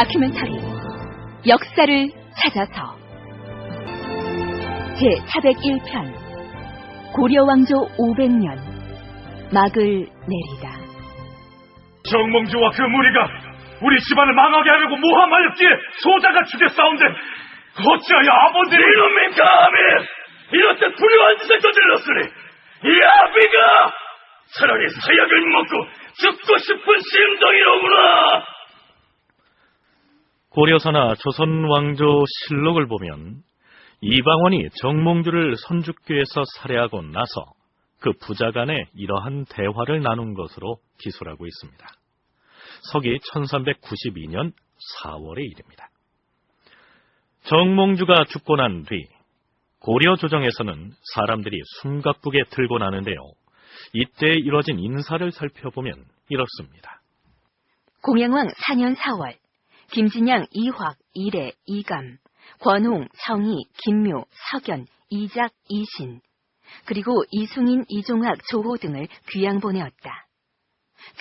다큐멘터리 역사를 찾아서 제401편 고려왕조 500년 막을 내리다. 정몽주와 그 무리가 우리 집안을 망하게 하려고 모함하였기에 소자가 죽였사온데 어찌하여 아버지를 이놈이 감히 이렇듯 불효한 짓을 저질렀으니 이 아비가 차라리 사약을 먹고 죽고 싶은 심정이로구나. 고려사나 조선왕조 실록을 보면 이방원이 정몽주를 선주교에서 살해하고 나서 그 부자 간에 이러한 대화를 나눈 것으로 기술하고 있습니다. 서기 1392년 4월의 일입니다. 정몽주가 죽고 난 뒤 고려 조정에서는 사람들이 숨가쁘게 들고 나는데요. 이때 이뤄진 인사를 살펴보면 이렇습니다. 공양왕 4년 4월 김진양, 이확, 이래, 이감, 권홍, 정희, 김묘, 석연, 이작, 이신, 그리고 이숭인, 이종학, 조호 등을 귀양 보내었다.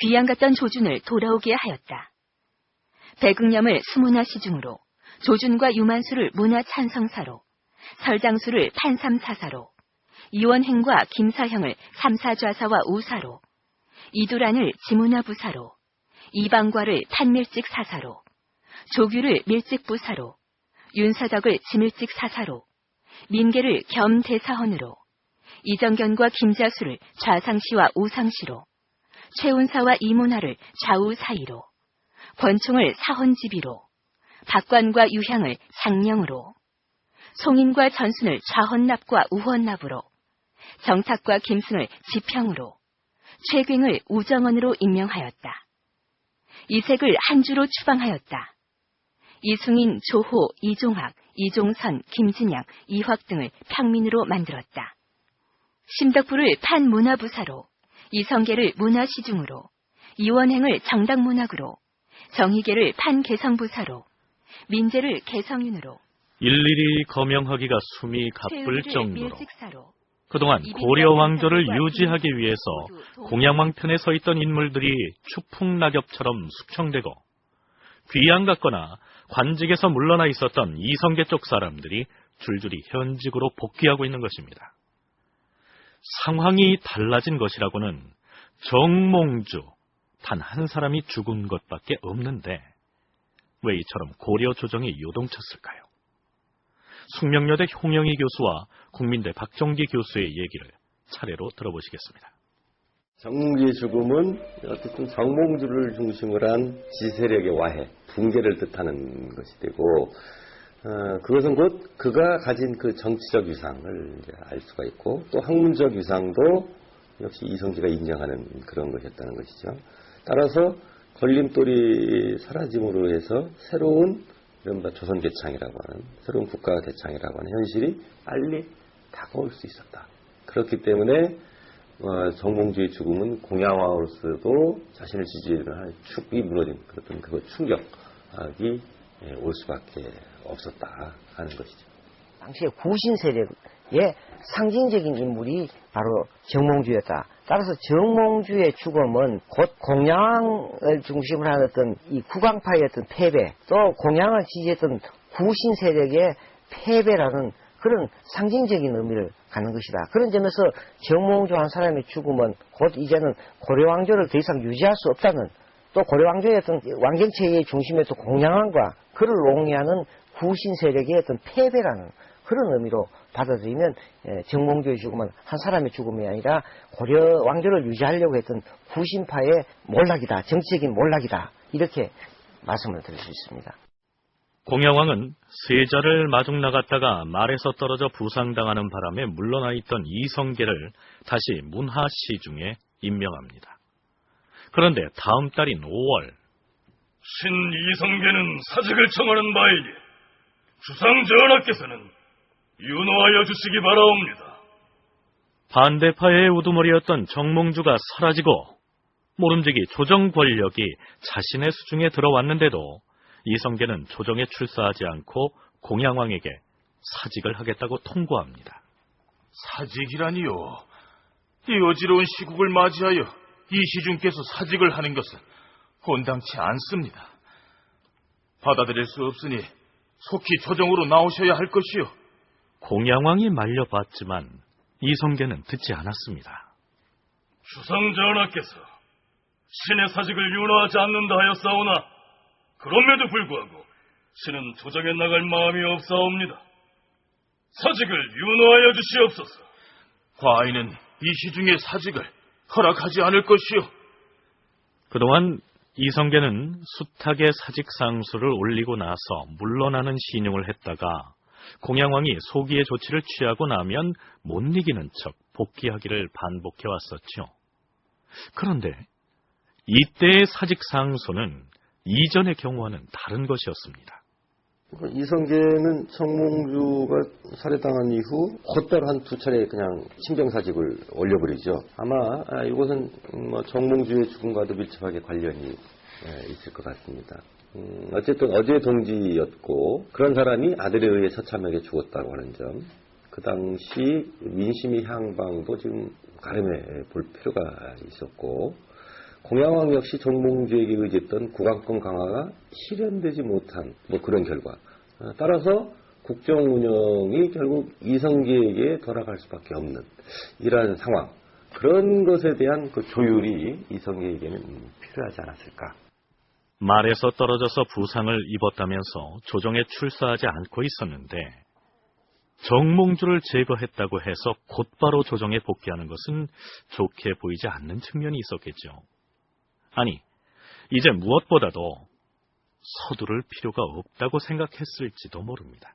귀양 갔던 조준을 돌아오게 하였다. 배극념을 수문화 시중으로, 조준과 유만수를 문화 찬성사로, 설장수를 판삼사사로, 이원행과 김사형을 삼사좌사와 우사로, 이두란을 지문화부사로, 이방과를 판밀직사사로, 조규를 밀직부사로, 윤사덕을 지밀직사사로, 민계를 겸대사헌으로, 이정견과 김자수를 좌상시와 우상시로, 최운사와 이문하를 좌우사이로, 권총을 사헌지비로, 박관과 유향을 상령으로, 송인과 전순을 좌헌납과 우헌납으로, 정탁과 김승을 지평으로, 최괭을 우정원으로 임명하였다. 이색을 한주로 추방하였다. 이숭인, 조호, 이종학, 이종선, 김진양, 이확 등을 평민으로 만들었다. 심덕부를 판문화부사로, 이성계를 문화시중으로, 이원행을 정당문학으로, 정희계를 판개성부사로, 민재를 개성윤으로, 일일이 거명하기가 숨이 가쁠 정도로 밀직사로, 그동안 고려 왕조를 유지하기 위해서 공양왕 편에 서 있던 인물들이 추풍낙엽처럼 숙청되고 귀양 갔거나 관직에서 물러나 있었던 이성계 쪽 사람들이 줄줄이 현직으로 복귀하고 있는 것입니다. 상황이 달라진 것이라고는 정몽주 단 한 사람이 죽은 것밖에 없는데 왜 이처럼 고려 조정이 요동쳤을까요? 숙명여대 홍영희 교수와 국민대 박정기 교수의 얘기를 차례로 들어보시겠습니다. 정몽주의 죽음은 어쨌든 정몽주를 중심으로 한 지세력의 와해, 붕괴를 뜻하는 것이 되고 그것은 곧 그가 가진 그 정치적 위상을 이제 알 수가 있고 또 학문적 위상도 역시 이성계가 인정하는 그런 것이었다는 것이죠. 따라서 걸림돌이 사라짐으로 해서 새로운 이른바 조선 개창이라고 하는 새로운 국가 개창이라고 하는 현실이 빨리 다가올 수 있었다. 그렇기 때문에 정몽주의 죽음은 공양왕으로서도 자신을 지지할 축이 무너진 그런 그 충격이 올 수밖에 없었다 하는 것이죠. 당시에 구신 세력의 상징적인 인물이 바로 정몽주였다. 따라서 정몽주의 죽음은 곧 공양을 중심으로 하는 어떤 이 국왕파의 어떤 패배, 또 공양을 지지했던 구신 세력의 패배라는 그런 상징적인 의미를 갖는 것이다. 그런 점에서 정몽주 한 사람의 죽음은 곧 이제는 고려왕조를 더 이상 유지할 수 없다는, 또 고려왕조의 어떤 왕정체의 중심에 또 공양왕과 그를 옹이하는 구신 세력의 어떤 패배라는 그런 의미로 받아들이면 정몽주의 죽음은 한 사람의 죽음이 아니라 고려 왕조를 유지하려고 했던 구신파의 몰락이다. 정치적인 몰락이다. 이렇게 말씀을 드릴 수 있습니다. 공양왕은 세자를 마중 나갔다가 말에서 떨어져 부상당하는 바람에 물러나 있던 이성계를 다시 문하시중에 임명합니다. 그런데 다음 달인 5월 신 이성계는 사직을 청하는 바이니 주상 전하께서는 윤호하여 주시기 바라옵니다. 반대파의 우두머리였던 정몽주가 사라지고 모름지기 조정 권력이 자신의 수중에 들어왔는데도 이성계는 조정에 출사하지 않고 공양왕에게 사직을 하겠다고 통보합니다. 사직이라니요? 이 어지러운 시국을 맞이하여 이시중께서 사직을 하는 것은 온당치 않습니다. 받아들일 수 없으니 속히 조정으로 나오셔야 할 것이요. 공양왕이 말려봤지만 이성계는 듣지 않았습니다. 주상 전하께서 신의 사직을 윤호하지 않는다 하였사오나 그럼에도 불구하고 신은 조정에 나갈 마음이 없사옵니다. 사직을 윤호하여 주시옵소서. 과인은 이 시중에 사직을 허락하지 않을 것이요. 그동안 이성계는 숱하게 사직상수를 올리고 나서 물러나는 신용을 했다가 공양왕이 소기의 조치를 취하고 나면 못 이기는 척 복귀하기를 반복해왔었죠. 그런데 이때의 사직상소는 이전의 경우와는 다른 것이었습니다. 이성계는 정몽주가 살해당한 이후 곧바로 한 두 차례 그냥 신병사직을 올려버리죠. 아마 이것은 정몽주의 죽음과도 밀접하게 관련이 있을 것 같습니다. 어쨌든 어제 동지였고 그런 사람이 아들에 의해 처참하게 죽었다고 하는 점, 그 당시 민심의 향방도 지금 가름해 볼 필요가 있었고, 공양왕 역시 정몽주에게 의지했던 국왕권 강화가 실현되지 못한 그런 결과, 따라서 국정 운영이 결국 이성계에게 돌아갈 수밖에 없는 이러한 상황, 그런 것에 대한 그 조율이 이성계에게는 필요하지 않았을까. 말에서 떨어져서 부상을 입었다면서 조정에 출사하지 않고 있었는데 정몽주를 제거했다고 해서 곧바로 조정에 복귀하는 것은 좋게 보이지 않는 측면이 있었겠죠. 아니, 이제 무엇보다도 서두를 필요가 없다고 생각했을지도 모릅니다.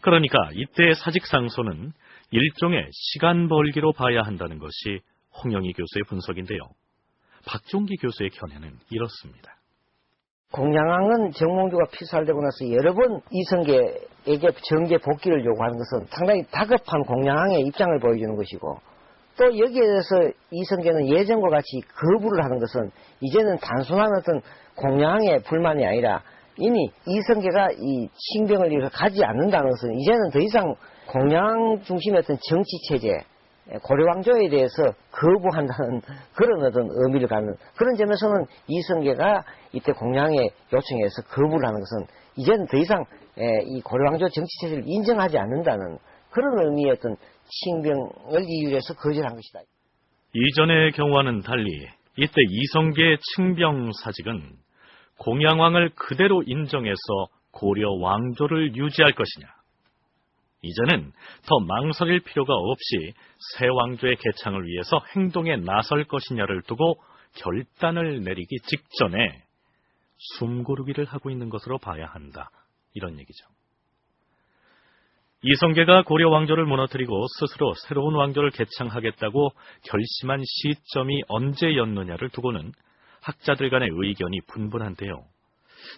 그러니까 이때의 사직상소는 일종의 시간 벌기로 봐야 한다는 것이 홍영희 교수의 분석인데요. 박종기 교수의 견해는 이렇습니다. 공양왕은 정몽주가 피살되고 나서 여러 번 이성계에게 정계 복귀를 요구하는 것은 상당히 다급한 공양왕의 입장을 보여주는 것이고, 또 여기에 대해서 이성계는 예전과 같이 거부를 하는 것은 이제는 단순한 어떤 공양왕의 불만이 아니라 이미 이성계가 이 칭병을 위해서 가지 않는다는 것은 이제는 더 이상 공양왕 중심의 어떤 정치체제, 고려왕조에 대해서 거부한다는 그런 어떤 의미를 갖는, 그런 점에서는 이성계가 이때 공양의 요청에서 거부를 하는 것은 이제는 더 이상 이 고려왕조 정치체제를 인정하지 않는다는 그런 의미의 어떤 칭병을 이유해서 거절한 것이다. 이전의 경우와는 달리 이때 이성계의 칭병사직은 공양왕을 그대로 인정해서 고려 왕조를 유지할 것이냐, 이제는 더 망설일 필요가 없이 새 왕조의 개창을 위해서 행동에 나설 것이냐를 두고 결단을 내리기 직전에 숨고르기를 하고 있는 것으로 봐야 한다, 이런 얘기죠. 이성계가 고려 왕조를 무너뜨리고 스스로 새로운 왕조를 개창하겠다고 결심한 시점이 언제였느냐를 두고는 학자들 간의 의견이 분분한데요.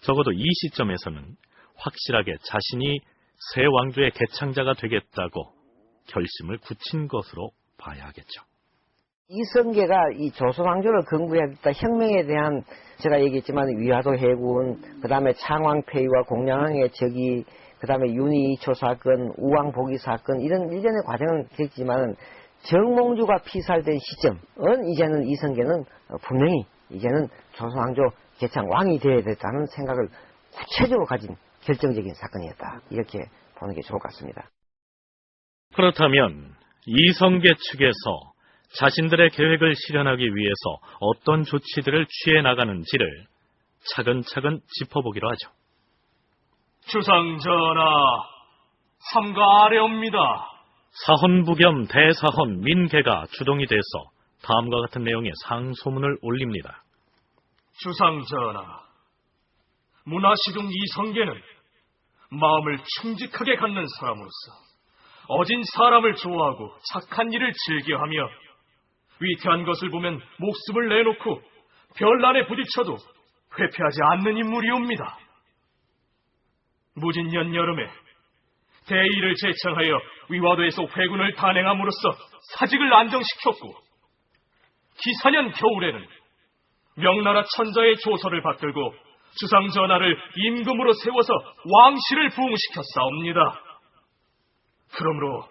적어도 이 시점에서는 확실하게 자신이 새 왕조의 개창자가 되겠다고 결심을 굳힌 것으로 봐야 하겠죠. 이성계가 이 조선왕조를 건국하겠다 혁명에 대한, 제가 얘기했지만 위화도 해군, 그 다음에 창왕폐위와 공양왕의 즉위, 그 다음에 윤희이초 사건, 우왕복위 사건, 이런 일련의 과정은 있겠지만 정몽주가 피살된 시점은 이제는 이성계는 분명히 이제는 조선왕조 개창 왕이 되어야 됐다는 생각을 구체적으로 가진 결정적인 사건이었다, 이렇게 보는 게 좋을 것 같습니다. 그렇다면 이성계 측에서 자신들의 계획을 실현하기 위해서 어떤 조치들을 취해 나가는지를 차근차근 짚어보기로 하죠. 주상전하, 삼가 아래옵니다. 사헌부 겸 대사헌 민계가 주동이 돼서 다음과 같은 내용의 상소문을 올립니다. 주상전하, 문화시중 이성계는 마음을 충직하게 갖는 사람으로서 어진 사람을 좋아하고 착한 일을 즐겨하며 위태한 것을 보면 목숨을 내놓고 별난에 부딪혀도 회피하지 않는 인물이옵니다. 무진년 여름에 대의를 제청하여 위화도에서 회군을 단행함으로써 사직을 안정시켰고, 기사년 겨울에는 명나라 천자의 조서를 받들고 주상전하를 임금으로 세워서 왕실을 부흥시켰사옵니다. 그러므로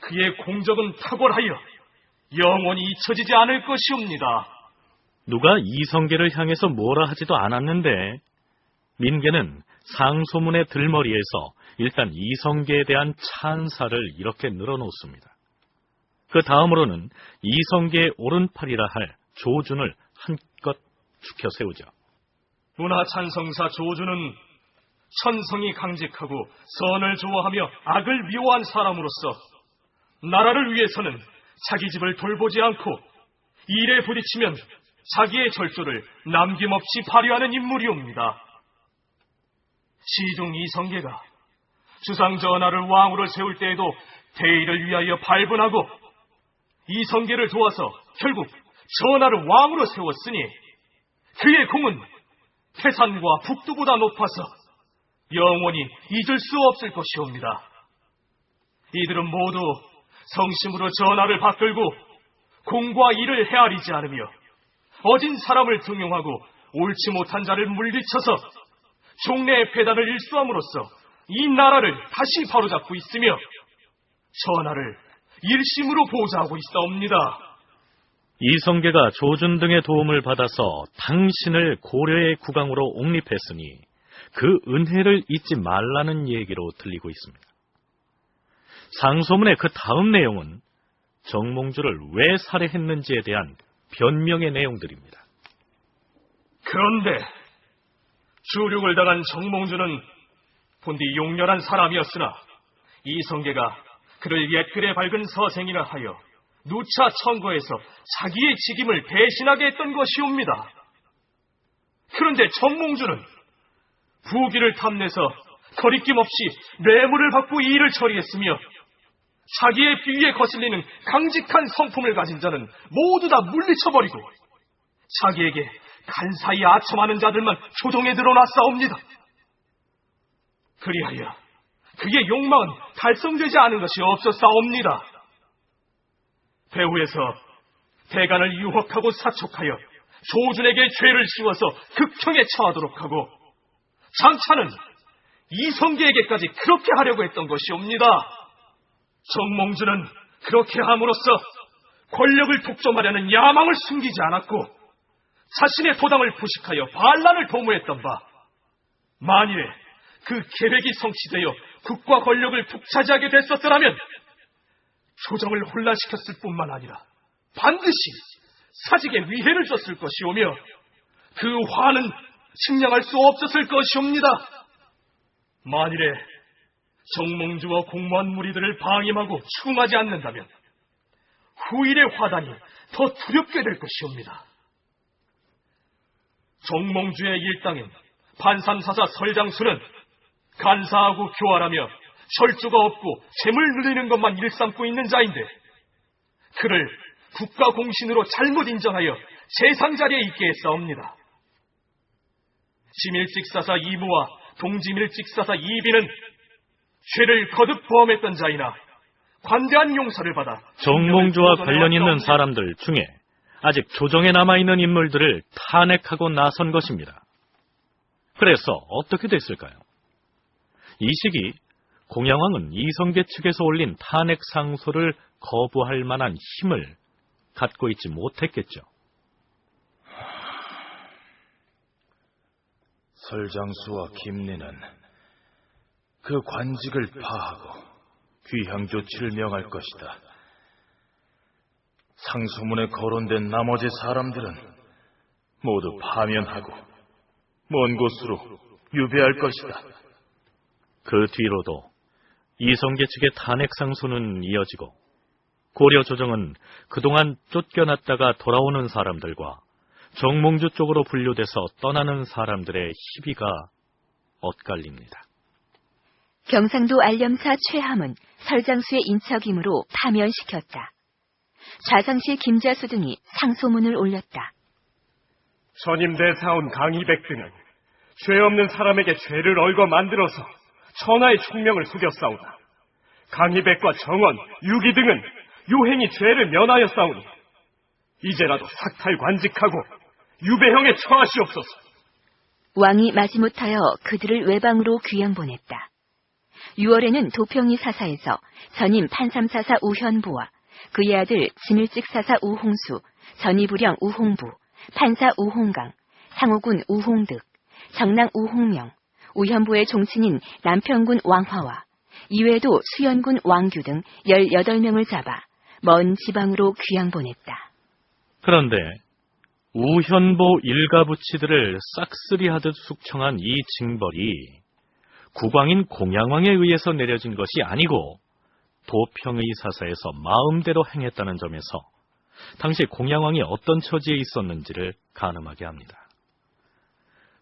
그의 공적은 탁월하여 영원히 잊혀지지 않을 것이옵니다. 누가 이성계를 향해서 뭐라 하지도 않았는데 민계는 상소문의 들머리에서 일단 이성계에 대한 찬사를 이렇게 늘어놓습니다. 그 다음으로는 이성계의 오른팔이라 할 조준을 한껏 축혀 세우죠. 문화찬성사 조준은 천성이 강직하고 선을 좋아하며 악을 미워한 사람으로서 나라를 위해서는 자기 집을 돌보지 않고 일에 부딪히면 자기의 절조를 남김없이 발휘하는 인물이옵니다. 시중 이성계가 주상 전하를 왕으로 세울 때에도 대의를 위하여 발분하고 이성계를 도와서 결국 전하를 왕으로 세웠으니 그의 공은 태산과 북두보다 높아서 영원히 잊을 수 없을 것이옵니다. 이들은 모두 성심으로 전하를 받들고 공과 일을 헤아리지 않으며 어진 사람을 등용하고 옳지 못한 자를 물리쳐서 종래의 폐단을 일수함으로써 이 나라를 다시 바로잡고 있으며 전하를 일심으로 보좌하고 있사옵니다. 이성계가 조준 등의 도움을 받아서 당신을 고려의 국왕으로 옹립했으니 그 은혜를 잊지 말라는 얘기로 들리고 있습니다. 상소문의 그 다음 내용은 정몽주를 왜 살해했는지에 대한 변명의 내용들입니다. 그런데 주륙을 당한 정몽주는 본디 용렬한 사람이었으나 이성계가 그를 옛글에 밝은 서생이라 하여 누차 청거해서 자기의 직임을 배신하게 했던 것이옵니다. 그런데 정몽주는 부귀를 탐내서 거리낌 없이 뇌물을 받고 이 일을 처리했으며 자기의 비위에 거슬리는 강직한 성품을 가진 자는 모두 다 물리쳐버리고 자기에게 간사히 아첨하는 자들만 조정에 드러났사옵니다. 그리하여 그의 욕망은 달성되지 않은 것이 없었사옵니다. 배후에서 대간을 유혹하고 사촉하여 조준에게 죄를 씌워서 극형에 처하도록 하고 장차는 이성계에게까지 그렇게 하려고 했던 것이옵니다. 정몽주는 그렇게 함으로써 권력을 독점하려는 야망을 숨기지 않았고 자신의 도당을 부식하여 반란을 도모했던 바, 만일에 그 계획이 성취되어 국가 권력을 독차지하게 됐었더라면 조정을 혼란시켰을 뿐만 아니라 반드시 사직에 위해를 줬을 것이오며 그 화는 측량할 수 없었을 것이옵니다. 만일에 정몽주와 공무원 무리들을 방임하고 추궁하지 않는다면 후일의 화단이 더 두렵게 될 것이옵니다. 정몽주의 일당인 판삼사사 설장수는 간사하고 교활하며 철주가 없고 재물 늘리는 것만 일삼고 있는 자인데 그를 국가 공신으로 잘못 인정하여 재상 자리에 있게 했사옵니다. 지밀직사사 이무와 동지밀직사사 이비는 죄를 거듭 범했던 자이나 관대한 용서를 받아 정몽주와 관련 있는 사람들 중에 아직 조정에 남아있는 인물들을 탄핵하고 나선 것입니다. 그래서 어떻게 됐을까요? 이 시기 공양왕은 이성계 측에서 올린 탄핵 상소를 거부할 만한 힘을 갖고 있지 못했겠죠. 설장수와 김리는 그 관직을 파하고 귀향 조치를 명할 것이다. 상소문에 거론된 나머지 사람들은 모두 파면하고 먼 곳으로 유배할 것이다. 그 뒤로도 이성계 측의 탄핵 상소는 이어지고 고려 조정은 그동안 쫓겨났다가 돌아오는 사람들과 정몽주 쪽으로 분류돼서 떠나는 사람들의 시비가 엇갈립니다. 경상도 알렴사 최함은 설장수의 인척이므로 파면시켰다. 좌상시 김자수 등이 상소문을 올렸다. 전임대 사원 강희백 등은 죄 없는 사람에게 죄를 얽어 만들어서 천하의 총명을 속였사오다. 강희백과 정원, 유기 등은 요행이 죄를 면하였사오니 이제라도 삭탈관직하고 유배형에 처하시옵소서. 왕이 마지못하여 그들을 외방으로 귀양 보냈다. 6월에는 도평이 사사에서 전임 판삼사사 우현부와 그의 아들 지밀직사사 우홍수, 전이부령 우홍부, 판사 우홍강, 상호군 우홍득, 장남 우홍명, 우현보의 종친인 남평군 왕화와 이외에도 수연군 왕규 등 18명을 잡아 먼 지방으로 귀양 보냈다. 그런데 우현보 일가부치들을 싹쓸이하듯 숙청한 이 징벌이 국왕인 공양왕에 의해서 내려진 것이 아니고 도평의 사사에서 마음대로 행했다는 점에서 당시 공양왕이 어떤 처지에 있었는지를 가늠하게 합니다.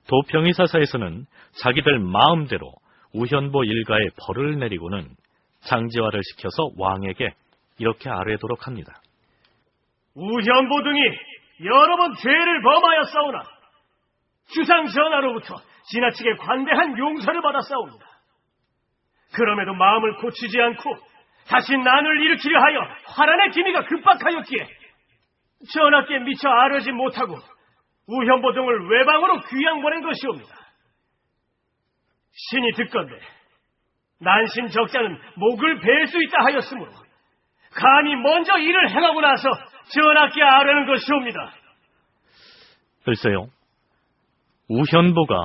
도평의 사사에서는 자기들 마음대로 우현보 일가에 벌을 내리고는 장지화를 시켜서 왕에게 이렇게 아뢰도록 합니다. 우현보 등이 여러 번 죄를 범하였사오나 주상 전하로부터 지나치게 관대한 용서를 받았사옵니다. 그럼에도 마음을 고치지 않고 다시 난을 일으키려 하여 화란의 기미가 급박하였기에 전하께 미처 아뢰지 못하고 우현보 등을 외방으로 귀양 보낸 것이옵니다. 신이 듣건대 난신 적자는 목을 벨 수 있다 하였으므로 감히 먼저 일을 행하고 나서 전하께 아뢰는 것이옵니다. 글쎄요, 우현보가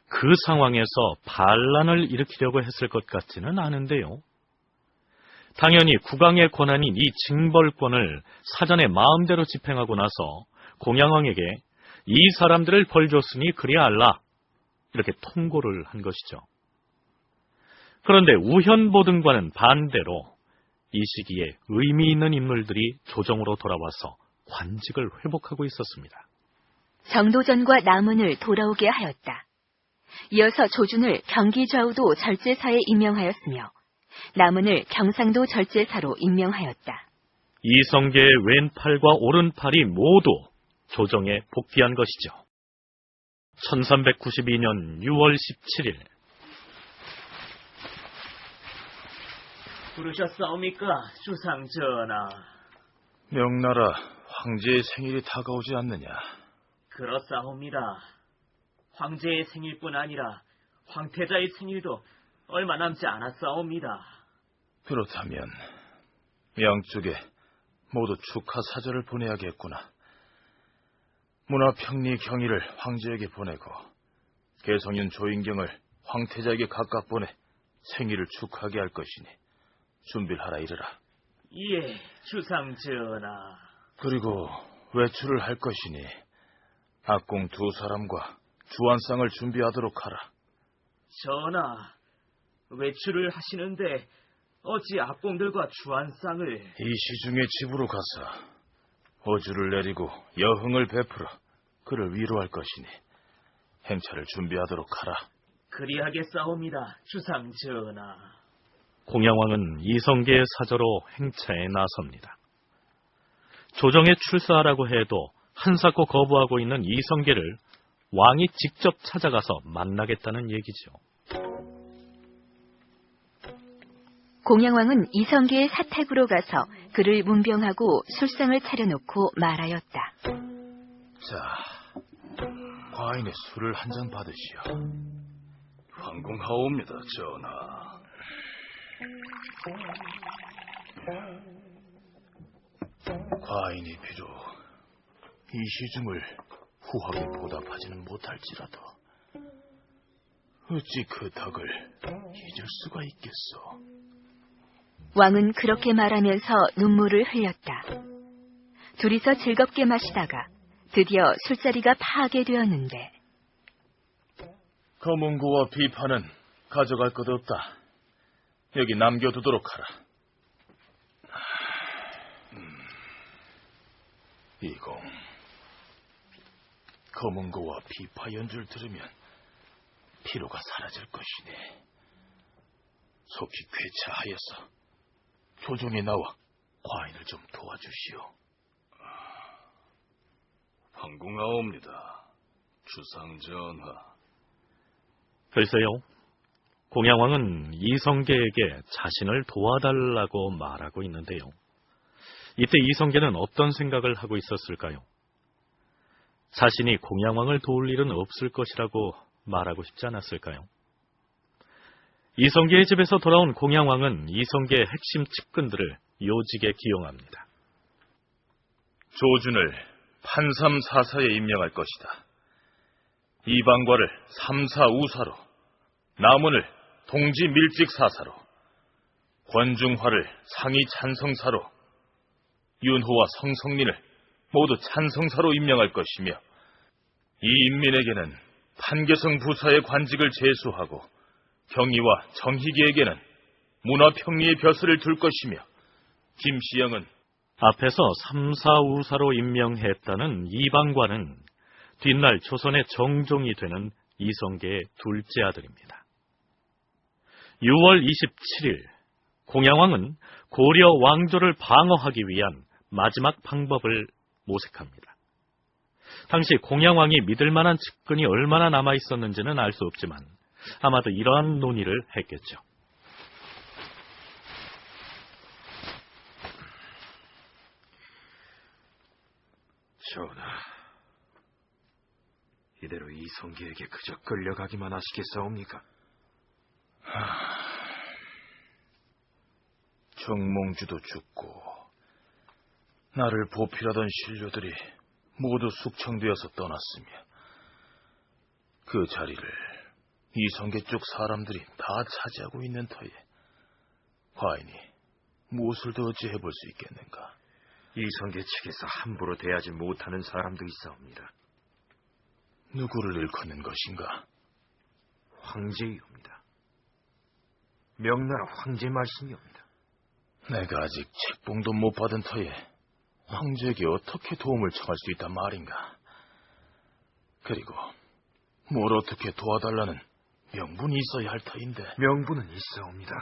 그 상황에서 반란을 일으키려고 했을 것 같지는 않은데요. 당연히 국왕의 권한인 이 징벌권을 사전에 마음대로 집행하고 나서 공양왕에게 이 사람들을 벌 줬으니 그리 알라 이렇게 통고를 한 것이죠. 그런데 우현보 등과는 반대로 이 시기에 의미 있는 인물들이 조정으로 돌아와서 관직을 회복하고 있었습니다. 정도전과 남은을 돌아오게 하였다. 이어서 조준을 경기좌우도 절제사에 임명하였으며 남은을 경상도 절제사로 임명하였다. 이성계의 왼팔과 오른팔이 모두 조정에 복귀한 것이죠. 1392년 6월 17일 부르셨사옵니까, 주상 전하? 명나라 황제의 생일이 다가오지 않느냐? 그렇사옵니다. 황제의 생일뿐 아니라 황태자의 생일도 얼마 남지 않았사옵니다. 그렇다면 양쪽에 모두 축하 사절을 보내야겠구나. 문화평리 경의를 황제에게 보내고 개성윤 조인경을 황태자에게 각각 보내 생일을 축하하게 할 것이니 준비를 하라 이르라. 예, 주상 전하. 그리고 외출을 할 것이니 악공 2사람과 주안상을 준비하도록 하라. 전하, 외출을 하시는데 어찌 악공들과 주안상을... 이 시중의 집으로 가서 어주를 내리고 여흥을 베풀어 그를 위로할 것이니 행차를 준비하도록 하라. 그리하겠사옵니다, 주상 전하. 공양왕은 이성계의 사저로 행차에 나섭니다. 조정에 출사하라고 해도 한사코 거부하고 있는 이성계를 왕이 직접 찾아가서 만나겠다는 얘기죠. 공양왕은 이성계의 사택으로 가서 그를 문병하고 술상을 차려놓고 말하였다. 자, 과인의 술을 한 잔 받으시오. 황공하옵니다, 전하. 과인이 비록 이 시중을 후하게 보답하지는 못할지라도 어찌 그 덕을 잊을 수가 있겠소. 왕은 그렇게 말하면서 눈물을 흘렸다. 둘이서 즐겁게 마시다가 드디어 술자리가 파하게 되었는데 검은고와 비파는 가져갈 것 없다. 여기 남겨두도록 하라. 이공, 검은고와 비파 연주를 들으면 피로가 사라질 것이니 속히 쾌차하여서 조정에 나와 과인을 좀 도와주시오. 황공하옵니다, 주상 전하. 글쎄요, 공양왕은 이성계에게 자신을 도와달라고 말하고 있는데요. 이때 이성계는 어떤 생각을 하고 있었을까요? 자신이 공양왕을 도울 일은 없을 것이라고 말하고 싶지 않았을까요? 이성계의 집에서 돌아온 공양왕은 이성계의 핵심 측근들을 요직에 기용합니다. 조준을 판삼사사에 임명할 것이다. 이방과를 삼사우사로, 남원을 동지밀직사사로, 권중화를 상의찬성사로, 윤호와 성성린을 모두 찬성사로 임명할 것이며, 이 인민에게는 판계성 부사의 관직을 제수하고 경희와 정희계에게는 문화평리의 벼슬을 둘 것이며, 김시영은 앞에서 삼사우사로 임명했다는 이방관은 뒷날 조선의 정종이 되는 이성계의 둘째 아들입니다. 6월 27일 공양왕은 고려 왕조를 방어하기 위한 마지막 방법을 모색합니다. 당시 공양왕이 믿을 만한 측근이 얼마나 남아 있었는지는 알 수 없지만 아마도 이러한 논의를 했겠죠. 전하, 이대로 이성계에게 그저 끌려가기만 하시겠사옵니까? 정몽주도 죽고 나를 보필하던 신료들이 모두 숙청되어서 떠났으며, 그 자리를 이성계 쪽 사람들이 다 차지하고 있는 터에 과인이 무엇을 더 어찌 해볼 수 있겠는가? 이성계 측에서 함부로 대하지 못하는 사람도 있사옵니다. 누구를 일컫는 것인가? 황제이옵니다. 명나라 황제 말씀이옵니다. 내가 아직 책봉도 못 받은 터에 황제에게 어떻게 도움을 청할 수 있단 말인가? 그리고 뭘 어떻게 도와달라는 명분이 있어야 할 터인데. 명분은 있사옵니다.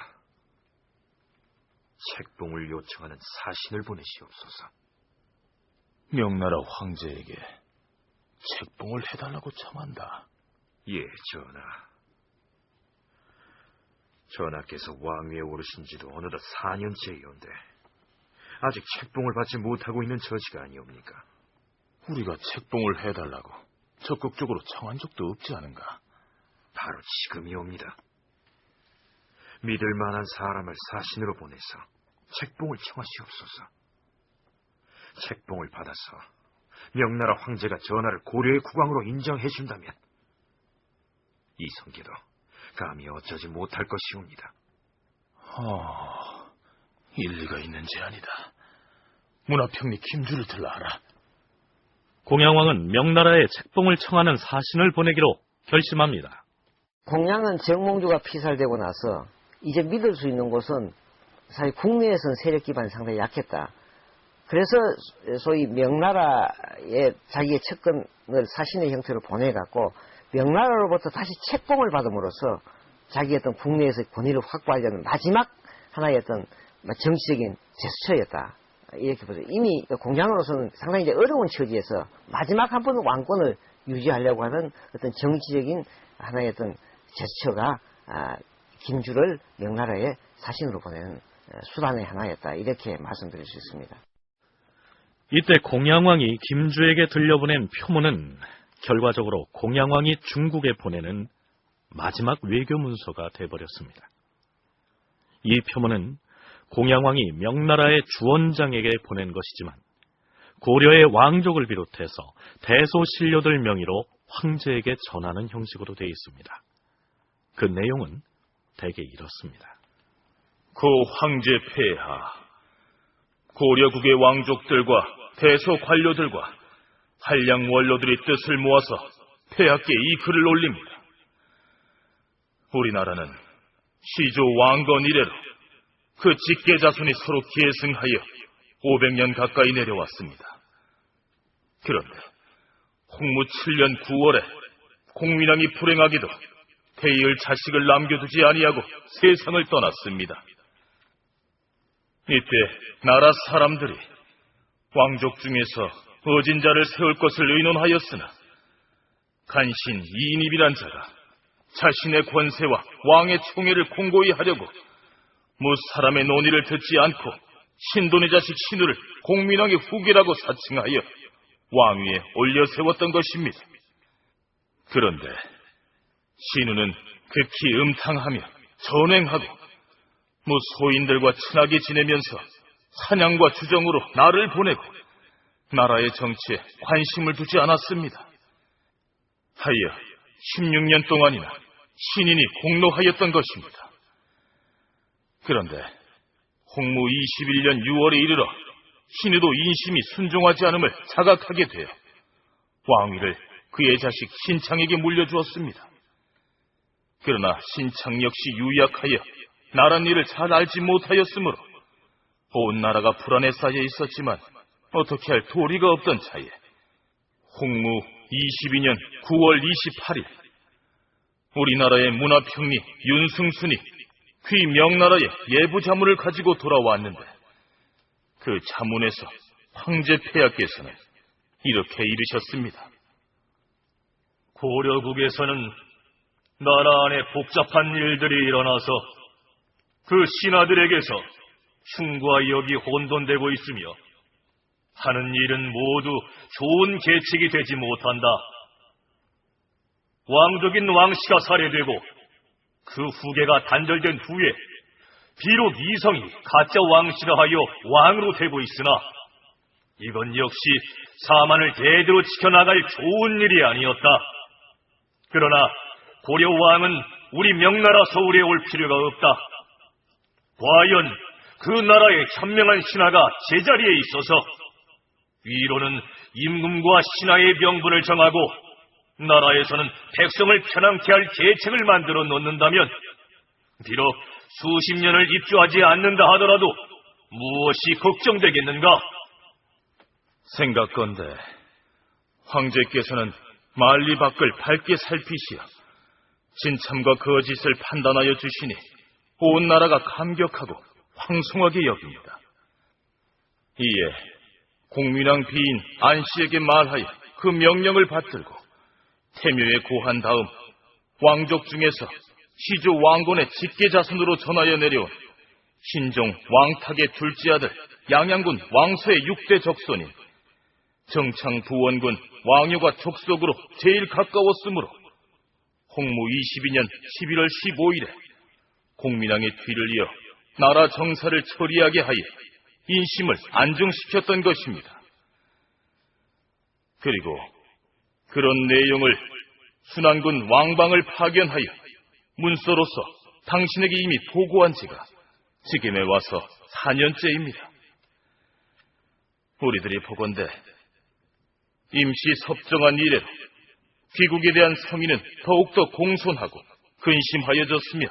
책봉을 요청하는 사신을 보내시옵소서. 명나라 황제에게 책봉을 해달라고 청한다. 예, 전하. 전하께서 왕위에 오르신 지도 어느덧 4년째이온데 아직 책봉을 받지 못하고 있는 처지가 아니옵니까? 우리가 책봉을 해달라고 적극적으로 청한 적도 없지 않은가? 바로 지금이옵니다. 믿을 만한 사람을 사신으로 보내서 책봉을 청하시옵소서. 책봉을 받아서 명나라 황제가 전하를 고려의 국왕으로 인정해준다면 이성계도 감히 어쩌지 못할 것이옵니다. 일리가 있는 제안이다. 문화평리 김주를 들라 하라. 공양왕은 명나라에 책봉을 청하는 사신을 보내기로 결심합니다. 공양은 정몽주가 피살되고 나서 이제 믿을 수 있는 곳은 사실 국내에서는 세력 기반이 상당히 약했다. 그래서 소위 명나라에 자기의 측근을 사신의 형태로 보내갖고 명나라로부터 다시 책봉을 받음으로써 자기 어떤 국내에서 권위를 확보하려는 마지막 하나의 어떤 정치적인 제스처였다. 이렇게 보죠. 이미 공양으로서는 상당히 이제 어려운 처지에서 마지막 한 번의 왕권을 유지하려고 하는 어떤 정치적인 하나의 어떤 제스처가 김주를 명나라의 사신으로 보내는 수단의 하나였다. 이렇게 말씀드릴 수 있습니다. 이때 공양왕이 김주에게 들려보낸 표문은 결과적으로 공양왕이 중국에 보내는 마지막 외교 문서가 돼버렸습니다. 이 표문은 공양왕이 명나라의 주원장에게 보낸 것이지만 고려의 왕족을 비롯해서 대소신료들 명의로 황제에게 전하는 형식으로 되어 있습니다. 그 내용은 대개 이렇습니다. 고 황제 폐하, 고려국의 왕족들과 대소 관료들과 한량 원로들이 뜻을 모아서 폐하께 이 글을 올립니다. 우리나라는 시조 왕건 이래로 그 직계 자손이 서로 계승하여 500년 가까이 내려왔습니다. 그런데 홍무 7년 9월에 공민왕이 불행하기도 태이을 자식을 남겨두지 아니하고 세상을 떠났습니다. 이때 나라 사람들이 왕족 중에서 어진자를 세울 것을 의논하였으나 간신 이인입이란 자가 자신의 권세와 왕의 총애를 공고히 하려고 무사람의 논의를 듣지 않고 신돈의 자식 신우를 공민왕의 후계라고 사칭하여 왕위에 올려 세웠던 것입니다. 그런데 신우는 극히 음탕하며 전횡하고 소인들과 친하게 지내면서 사냥과 주정으로 나를 보내고 나라의 정치에 관심을 두지 않았습니다. 하여 16년 동안이나 신인이 공로하였던 것입니다. 그런데 홍무 21년 6월에 이르러 신우도 인심이 순종하지 않음을 자각하게 되어 왕위를 그의 자식 신창에게 물려주었습니다. 그러나 신창 역시 유약하여 나랏일을 잘 알지 못하였으므로 온 나라가 불안에 쌓여 있었지만 어떻게 할 도리가 없던 차에 홍무 22년 9월 28일 우리나라의 문화평리 윤승순이 귀 명나라의 예부 자문을 가지고 돌아왔는데 그 자문에서 황제 폐하께서는 이렇게 이르셨습니다. 고려국에서는 나라 안에 복잡한 일들이 일어나서 그 신하들에게서 흉과 역이 혼돈되고 있으며 하는 일은 모두 좋은 계책이 되지 못한다. 왕족인 왕씨가 살해되고 그 후계가 단절된 후에 비록 이성이 가짜 왕씨라 하여 왕으로 되고 있으나 이건 역시 사만을 대대로 지켜나갈 좋은 일이 아니었다. 그러나 고려 왕은 우리 명나라 서울에 올 필요가 없다. 과연 그 나라의 현명한 신하가 제자리에 있어서 위로는 임금과 신하의 명분을 정하고 나라에서는 백성을 편안케 할 계책을 만들어 놓는다면 비록 수십 년을 입주하지 않는다 하더라도 무엇이 걱정되겠는가? 생각건대 황제께서는 만리 밖을 밝게 살피시어 진참과 거짓을 판단하여 주시니 온 나라가 감격하고 황송하게 여깁니다. 이에 공민왕 비인 안씨에게 말하여 그 명령을 받들고 태묘에 고한 다음 왕족 중에서 시조 왕건의 직계자손으로 전하여 내려온 신종 왕탁의 둘째 아들 양양군 왕서의 6대 적손인 정창 부원군 왕효가 족속으로 제일 가까웠으므로 홍무 22년 11월 15일에 공민왕의 뒤를 이어 나라 정사를 처리하게 하여 인심을 안정시켰던 것입니다. 그리고 그런 내용을 순안군 왕방을 파견하여 문서로서 당신에게 이미 보고한 지가 지금에 와서 4년째입니다. 우리들이 보건대 임시 섭정한 이래로 귀국에 대한 성의는 더욱더 공손하고 근심하여졌으며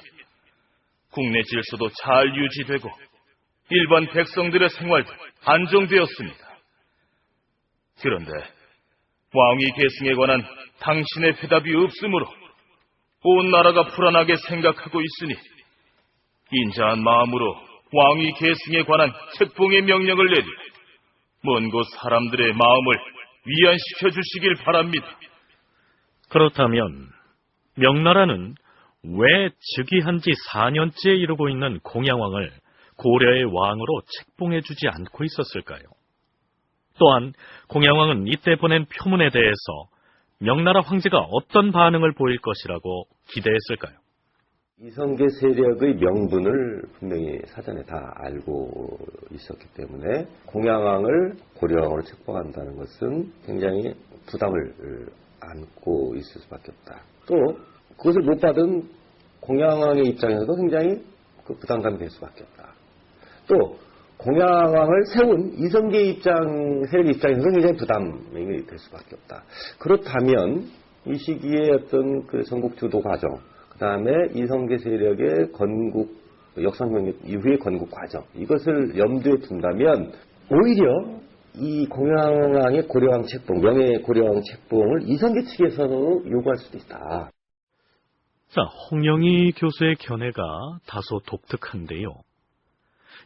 국내 질서도 잘 유지되고 일반 백성들의 생활도 안정되었습니다. 그런데 왕위 계승에 관한 당신의 회답이 없으므로 온 나라가 불안하게 생각하고 있으니 인자한 마음으로 왕위 계승에 관한 책봉의 명령을 내리고 먼 곳 사람들의 마음을 위안시켜 주시길 바랍니다. 그렇다면 명나라는 왜 즉위한 지 4년째 이루고 있는 공양왕을 고려의 왕으로 책봉해주지 않고 있었을까요? 또한 공양왕은 이때 보낸 표문에 대해서 명나라 황제가 어떤 반응을 보일 것이라고 기대했을까요? 이성계 세력의 명분을 분명히 사전에 다 알고 있었기 때문에 공양왕을 고려왕으로 책봉한다는 것은 굉장히 부담을 안고 있을 수밖에 없다. 또 그것을 못 받은 공양왕의 입장에서도 굉장히 그 부담감이 될 수밖에 없다. 또 공양왕을 세운 이성계 세력의 입장에서도 굉장히 부담이 될 수밖에 없다. 그렇다면 이 시기에 어떤 그 전국 주도 과정, 그 다음에 이성계 세력의 역상명령 이후의 건국 과정, 이것을 염두에 둔다면 오히려 이 공양왕의 고려왕 책봉, 명예 고려왕 책봉을 이성계 측에서도 요구할 수도 있다. 자, 홍영희 교수의 견해가 다소 독특한데요.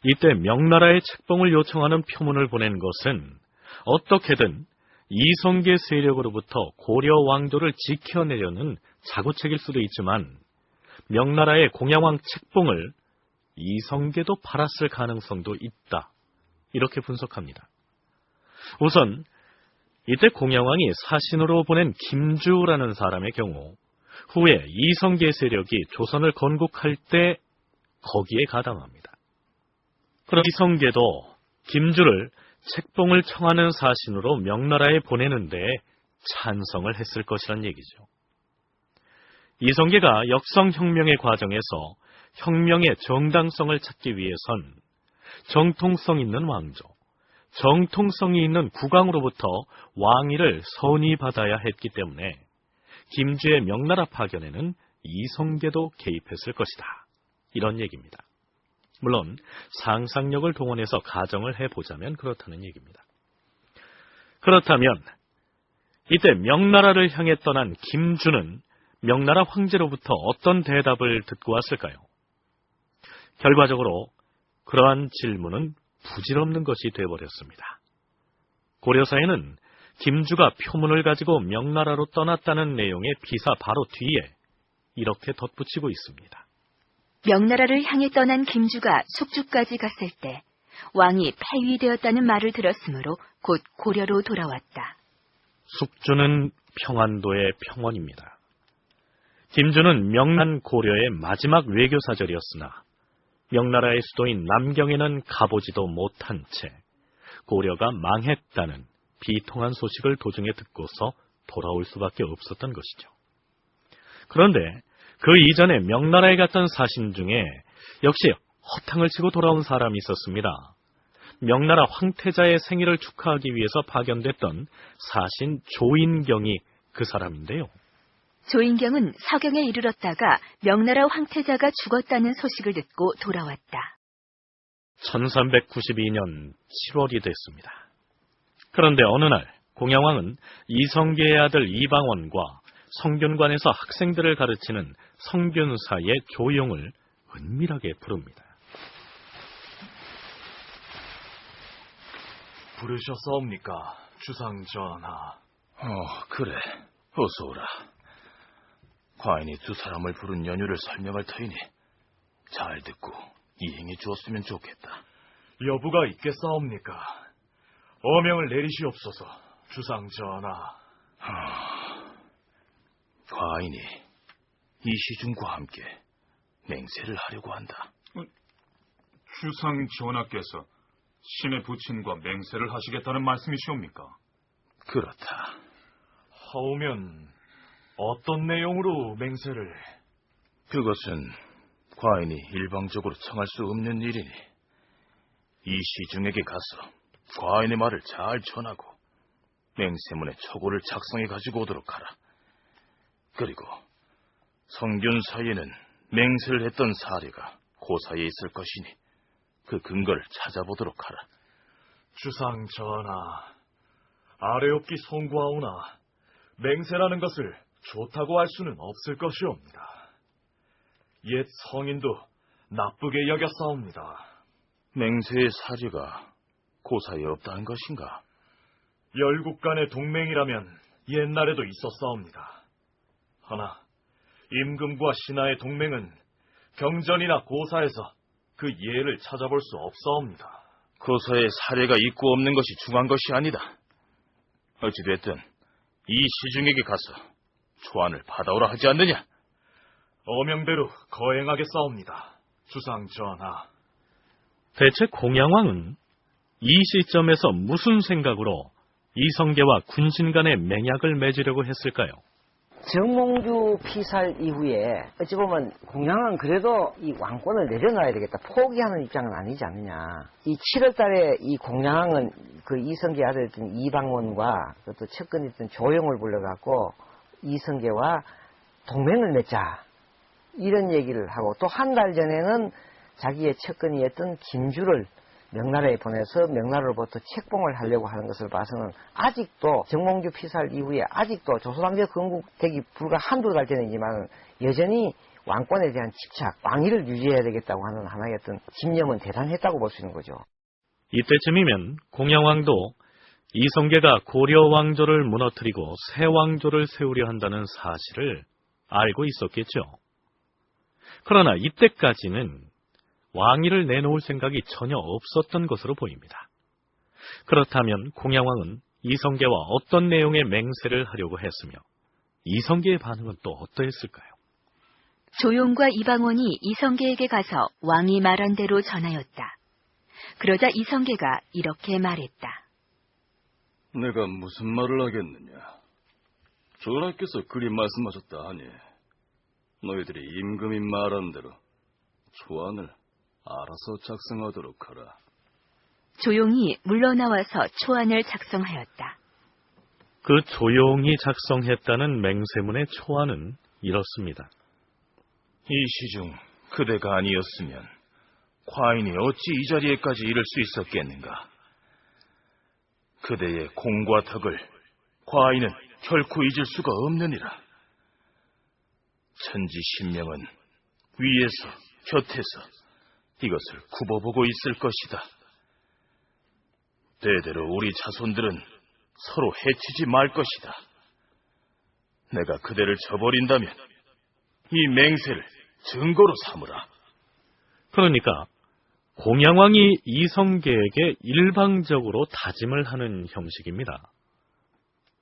이때 명나라의 책봉을 요청하는 표문을 보낸 것은 어떻게든 이성계 세력으로부터 고려 왕조를 지켜내려는 자구책일 수도 있지만 명나라의 공양왕 책봉을 이성계도 바랐을 가능성도 있다. 이렇게 분석합니다. 우선 이때 공양왕이 사신으로 보낸 김주라는 사람의 경우 후에 이성계 세력이 조선을 건국할 때 거기에 가담합니다. 그럼 이성계도 김주를 책봉을 청하는 사신으로 명나라에 보내는데 찬성을 했을 것이란 얘기죠. 이성계가 역성혁명의 과정에서 혁명의 정당성을 찾기 위해선 정통성 있는 왕조, 정통성이 있는 국왕으로부터 왕위를 선의받아야 했기 때문에 김주의 명나라 파견에는 이성계도 개입했을 것이다. 이런 얘기입니다. 물론 상상력을 동원해서 가정을 해보자면 그렇다는 얘기입니다. 그렇다면 이때 명나라를 향해 떠난 김주는 명나라 황제로부터 어떤 대답을 듣고 왔을까요? 결과적으로 그러한 질문은 부질없는 것이 되어버렸습니다. 고려사에는 김주가 표문을 가지고 명나라로 떠났다는 내용의 비사 바로 뒤에 이렇게 덧붙이고 있습니다. 명나라를 향해 떠난 김주가 숙주까지 갔을 때 왕이 폐위되었다는 말을 들었으므로 곧 고려로 돌아왔다. 숙주는 평안도의 평원입니다. 김주는 명난 고려의 마지막 외교사절이었으나 명나라의 수도인 남경에는 가보지도 못한 채 고려가 망했다는 비통한 소식을 도중에 듣고서 돌아올 수밖에 없었던 것이죠. 그런데 그 이전에 명나라에 갔던 사신 중에 역시 허탕을 치고 돌아온 사람이 있었습니다. 명나라 황태자의 생일을 축하하기 위해서 파견됐던 사신 조인경이 그 사람인데요. 조인경은 서경에 이르렀다가 명나라 황태자가 죽었다는 소식을 듣고 돌아왔다. 1392년 7월이 됐습니다. 그런데 어느 날 공양왕은 이성계의 아들 이방원과 성균관에서 학생들을 가르치는 성균사의 조용을 은밀하게 부릅니다. 부르셨사옵니까, 주상전하? 그래. 어서 오라. 과인이 두 사람을 부른 연유를 설명할 터이니 잘 듣고 이행해 주었으면 좋겠다. 여부가 있겠사옵니까? 어명을 내리시옵소서, 주상전하. 과인이 이시중과 함께 맹세를 하려고 한다. 주상 전하께서 신의 부친과 맹세를 하시겠다는 말씀이시옵니까? 그렇다. 하오면 어떤 내용으로 맹세를? 그것은 과인이 일방적으로 청할 수 없는 일이니 이시중에게 가서 과인의 말을 잘 전하고 맹세문의 초고를 작성해 가지고 오도록 하라. 그리고 성균사에는 맹세를 했던 사례가 고사에 있을 것이니 그 근거를 찾아보도록 하라. 주상전하, 아래옵기 송구하오나 맹세라는 것을 좋다고 할 수는 없을 것이옵니다. 옛 성인도 나쁘게 여겼사옵니다. 맹세의 사례가 고사에 없다는 것인가? 열국 간의 동맹이라면 옛날에도 있었사옵니다. 허나 임금과 신하의 동맹은 경전이나 고사에서 그 예를 찾아볼 수 없사옵니다. 고사에 사례가 있고 없는 것이 중요한 것이 아니다. 어찌됐든 이 시중에게 가서 초안을 받아오라 하지 않느냐? 어명대로 거행하겠사옵니다, 주상전하. 대체 공양왕은 이 시점에서 무슨 생각으로 이성계와 군신 간의 맹약을 맺으려고 했을까요? 정몽주 피살 이후에 어찌 보면 공양은 그래도 이 왕권을 내려놔야 되겠다. 포기하는 입장은 아니지 않느냐. 이 7월 달에 이 공양은 그 이성계 아들이었던 이방원과 또 측근이었던 조용을 불러갖고 이성계와 동맹을 맺자. 이런 얘기를 하고 또 한 달 전에는 자기의 측근이었던 김주를 명나라에 보내서 명나라로부터 책봉을 하려고 하는 것을 봐서는 아직도 정몽주 피살 이후에 아직도 조선왕조 건국되기 불과 한두 달 전이지만 여전히 왕권에 대한 집착, 왕위를 유지해야 되겠다고 하는 하나의 어떤 집념은 대단했다고 볼 수 있는 거죠. 이때쯤이면 공양왕도 이성계가 고려 왕조를 무너뜨리고 새 왕조를 세우려 한다는 사실을 알고 있었겠죠. 그러나 이때까지는 왕위를 내놓을 생각이 전혀 없었던 것으로 보입니다. 그렇다면 공양왕은 이성계와 어떤 내용의 맹세를 하려고 했으며 이성계의 반응은 또 어떠했을까요? 조용과 이방원이 이성계에게 가서 왕이 말한 대로 전하였다. 그러자 이성계가 이렇게 말했다. 내가 무슨 말을 하겠느냐. 전하께서 그리 말씀하셨다 하니 너희들이 임금이 말한 대로 초안을 알아서 작성하도록 하라. 조용히 물러나와서 초안을 작성하였다. 그 조용히 작성했다는 맹세문의 초안은 이렇습니다. 이 시중 그대가 아니었으면 과인이 어찌 이 자리에까지 이를 수 있었겠는가? 그대의 공과 덕을 과인은 결코 잊을 수가 없느니라. 천지신명은 위에서 곁에서 이것을 굽어보고 있을 것이다. 대대로 우리 자손들은 서로 해치지 말 것이다. 내가 그대를 저버린다면 이 맹세를 증거로 삼으라. 그러니까 공양왕이 이성계에게 일방적으로 다짐을 하는 형식입니다.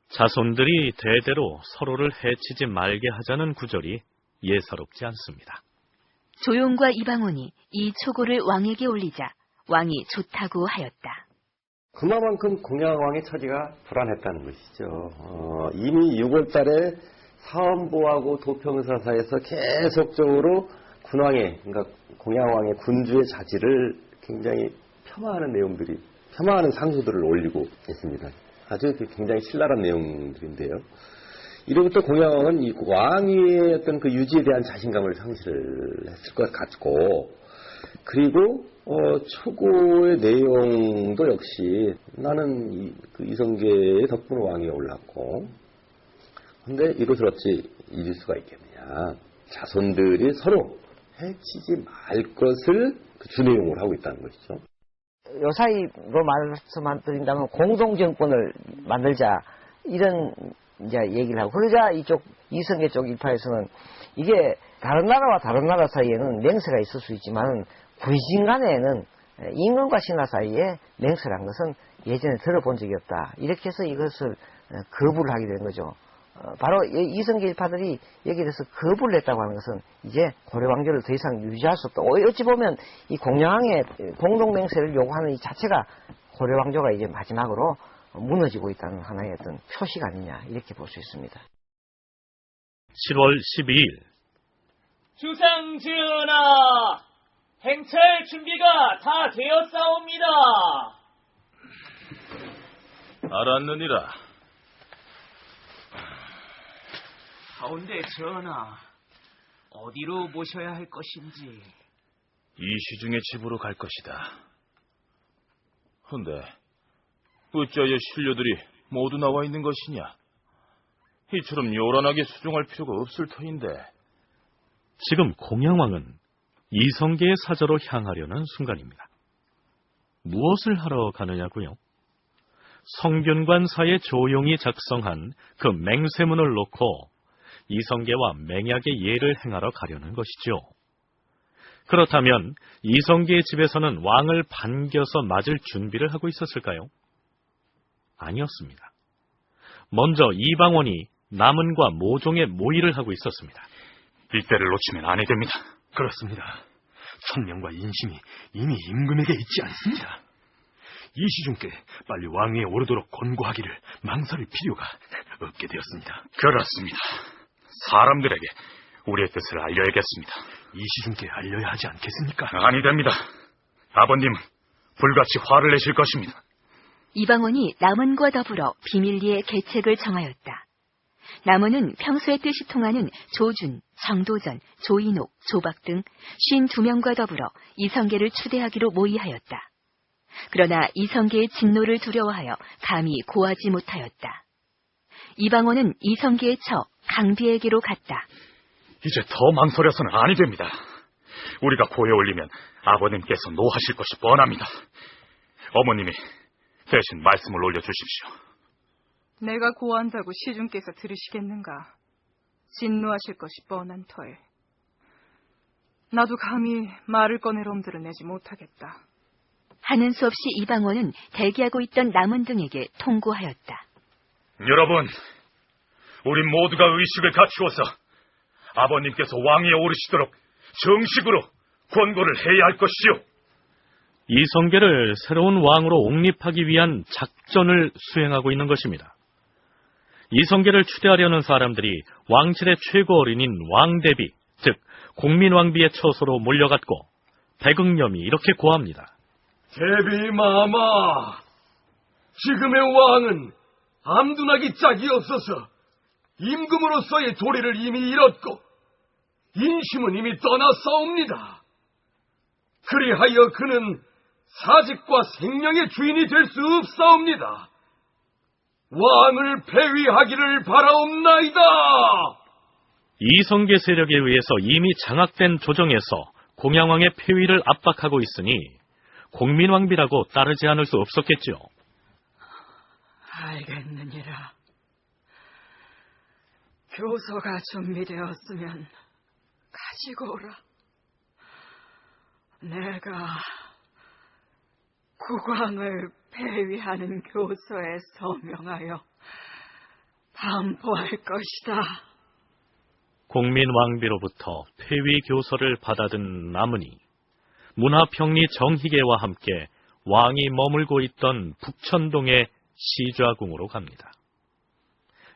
자손들이 대대로 서로를 해치지 말게 하자는 구절이 예사롭지 않습니다. 조용과 이방원이 이 초고를 왕에게 올리자 왕이 좋다고 하였다. 그만큼 공양왕의 처지가 불안했다는 것이죠. 이미 6월 달에 사헌부하고 도평사사에서 계속적으로 군왕의, 그러니까 공양왕의 군주의 자질을 굉장히 폄하하는 내용들이, 폄하하는 상소들을 올리고 있습니다. 아주 굉장히 신랄한 내용들인데요. 이로부터 공양왕은 이 왕위의 어떤 그 유지에 대한 자신감을 상실을 했을 것 같고, 그리고 초고의 내용도 역시 나는 이성계의 덕분에 왕위에 올랐고, 근데 이것을 어찌 잊을 수가 있겠느냐. 자손들이 서로 해치지 말 것을 주내용을 하고 있다는 것이죠. 요 사이로 말씀드린다면 공동정권을 만들자 이런 이제 얘기를 하고, 그러자 이쪽 이성계 쪽 일파에서는 이게 다른 나라와 다른 나라 사이에는 맹세가 있을 수 있지만 군신 간에는 임금과 신하 사이에 맹세란 것은 예전에 들어본 적이 없다. 이렇게 해서 이것을 거부를 하게 된 거죠. 바로 이성계 일파들이 여기에 대해서 거부를 했다고 하는 것은 이제 고려왕조를 더 이상 유지할 수 없다. 어찌 보면 이 공양왕의 공동맹세를 요구하는 이 자체가 고려왕조가 이제 마지막으로 무너지고 있다는 하나의 어떤 표시가 아니냐, 이렇게 볼 수 있습니다. 7월 12일 주상 전하, 행차할 준비가 다 되었사옵니다. 알았느니라. 가운데 전하, 어디로 모셔야 할 것인지. 이시중의 집으로 갈 것이다. 헌데 어찌하여 신료들이 모두 나와 있는 것이냐? 이처럼 요란하게 수종할 필요가 없을 터인데. 지금 공양왕은 이성계의 사저로 향하려는 순간입니다. 무엇을 하러 가느냐고요? 성균관사에 조용히 작성한 그 맹세문을 놓고 이성계와 맹약의 예를 행하러 가려는 것이죠. 그렇다면 이성계의 집에서는 왕을 반겨서 맞을 준비를 하고 있었을까요? 아니었습니다. 먼저 이방원이 남은과 모종의 모의를 하고 있었습니다. 이때를 놓치면 아니 됩니다. 그렇습니다. 천명과 인심이 이미 임금에게 있지 않습니다. 이시중께 빨리 왕위에 오르도록 권고하기를 망설일 필요가 없게 되었습니다. 그렇습니다. 사람들에게 우리의 뜻을 알려야겠습니다. 이시중께 알려야 하지 않겠습니까? 아니 됩니다. 아버님은 불같이 화를 내실 것입니다. 이방원이 남은과 더불어 비밀리에 계책을 정하였다. 남은은 평소의 뜻이 통하는 조준, 정도전, 조인옥, 조박 등 52명과 더불어 이성계를 추대하기로 모의하였다. 그러나 이성계의 진노를 두려워하여 감히 고하지 못하였다. 이방원은 이성계의 처 강비에게로 갔다. 이제 더 망설여서는 아니 됩니다. 우리가 고에 올리면 아버님께서 노하실 것이 뻔합니다. 어머님이 대신 말씀을 올려주십시오. 내가 고한다고 시중께서 들으시겠는가? 진노하실 것이 뻔한 터에 나도 감히 말을 꺼낼 엄두를 내지 못하겠다. 하는 수 없이 이방원은 대기하고 있던 남은 등에게 통고하였다. 여러분, 우리 모두가 의식을 갖추어서 아버님께서 왕위에 오르시도록 정식으로 권고를 해야 할 것이요. 이성계를 새로운 왕으로 옹립하기 위한 작전을 수행하고 있는 것입니다. 이성계를 추대하려는 사람들이 왕실의 최고 어린인 왕대비, 공민왕비의 처소로 몰려갔고 백응염이 이렇게 고합니다. 대비마마, 지금의 왕은 암둔하기 짝이 없어서 임금으로서의 도리를 이미 잃었고 인심은 이미 떠나싸웁니다. 그리하여 그는 사직과 생명의 주인이 될 수 없사옵니다. 왕을 폐위하기를 바라옵나이다. 이성계 세력에 의해서 이미 장악된 조정에서 공양왕의 폐위를 압박하고 있으니 공민왕비라고 따르지 않을 수 없었겠죠. 알겠느니라. 교서가 준비되었으면 가지고 오라. 내가 국왕을 폐위하는 교서에 서명하여 반포할 것이다. 공민왕비로부터 폐위 교서를 받아든 나문이 문화평리 정희계와 함께 왕이 머물고 있던 북천동의 시좌궁으로 갑니다.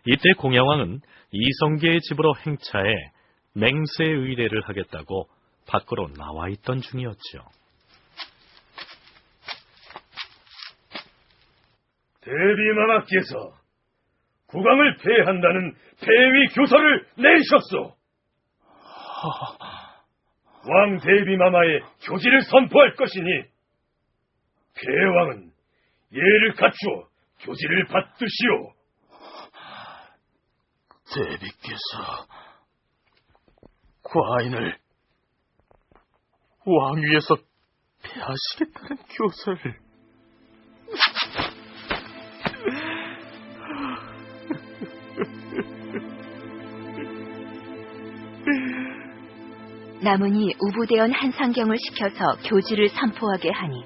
이때 공양왕은 이성계의 집으로 행차해 맹세 의례를 하겠다고 밖으로 나와 있던 중이었죠. 대비마마께서 국왕을 폐한다는 폐위 교서를 내리셨소. 왕 대비마마의 교지를 선포할 것이니 폐왕은 예를 갖추어 교지를 받드시오. 대비께서 과인을 왕위에서 폐하시겠다는 교서를. 나문이 우부대원 한상경을 시켜서 교지를 선포하게 하니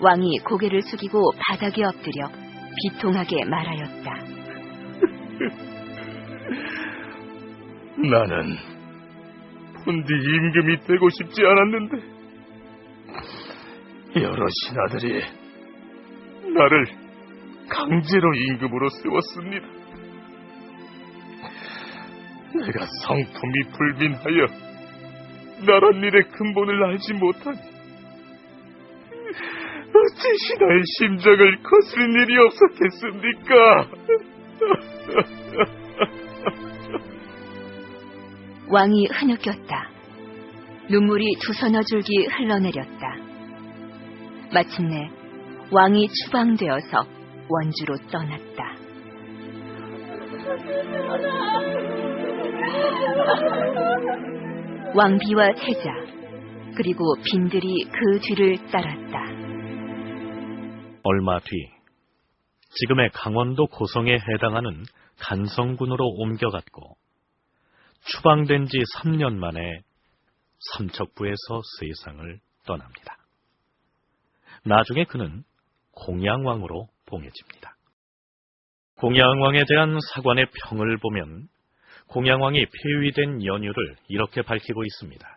왕이 고개를 숙이고 바닥에 엎드려 비통하게 말하였다. 나는 본디 임금이 되고 싶지 않았는데 여러 신하들이 나를 강제로 임금으로 세웠습니다. 내가 성품이 불민하여 나란 일의 근본을 알지 못하니 어찌 신하의 심정을 거스린 일이 없었겠습니까? 왕이 흐느꼈다. 눈물이 두서너 줄기 흘러내렸다. 마침내 왕이 추방되어서 원주로 떠났다. 왕비와 태자 그리고 빈들이 그 뒤를 따랐다. 얼마 뒤 지금의 강원도 고성에 해당하는 간성군으로 옮겨갔고 추방된 지 3년 만에 삼척부에서 세상을 떠납니다. 나중에 그는 공양왕으로 봉해집니다. 공양왕에 대한 사관의 평을 보면 공양왕이 폐위된 연유를 이렇게 밝히고 있습니다.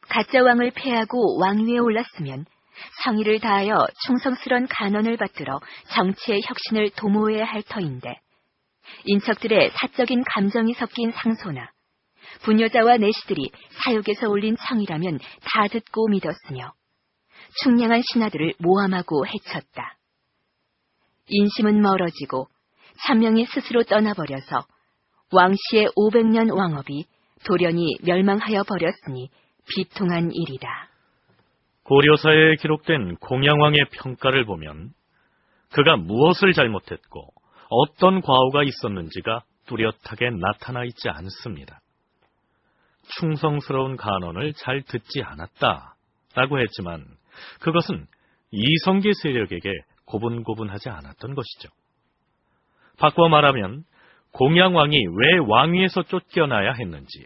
가짜 왕을 폐하고 왕위에 올랐으면 성의를 다하여 충성스런 간언을 받들어 정치의 혁신을 도모해야 할 터인데 인척들의 사적인 감정이 섞인 상소나 부녀자와 내시들이 사육에서 올린 청이라면 다 듣고 믿었으며 충량한 신하들을 모함하고 해쳤다. 인심은 멀어지고 천명이 스스로 떠나버려서 왕씨의 500년 왕업이 돌연히 멸망하여 버렸으니 비통한 일이다. 고려사에 기록된 공양왕의 평가를 보면 그가 무엇을 잘못했고 어떤 과오가 있었는지가 뚜렷하게 나타나 있지 않습니다. 충성스러운 간언을 잘 듣지 않았다라고 했지만 그것은 이성계 세력에게 고분고분하지 않았던 것이죠. 바꿔 말하면 공양왕이 왜 왕위에서 쫓겨나야 했는지,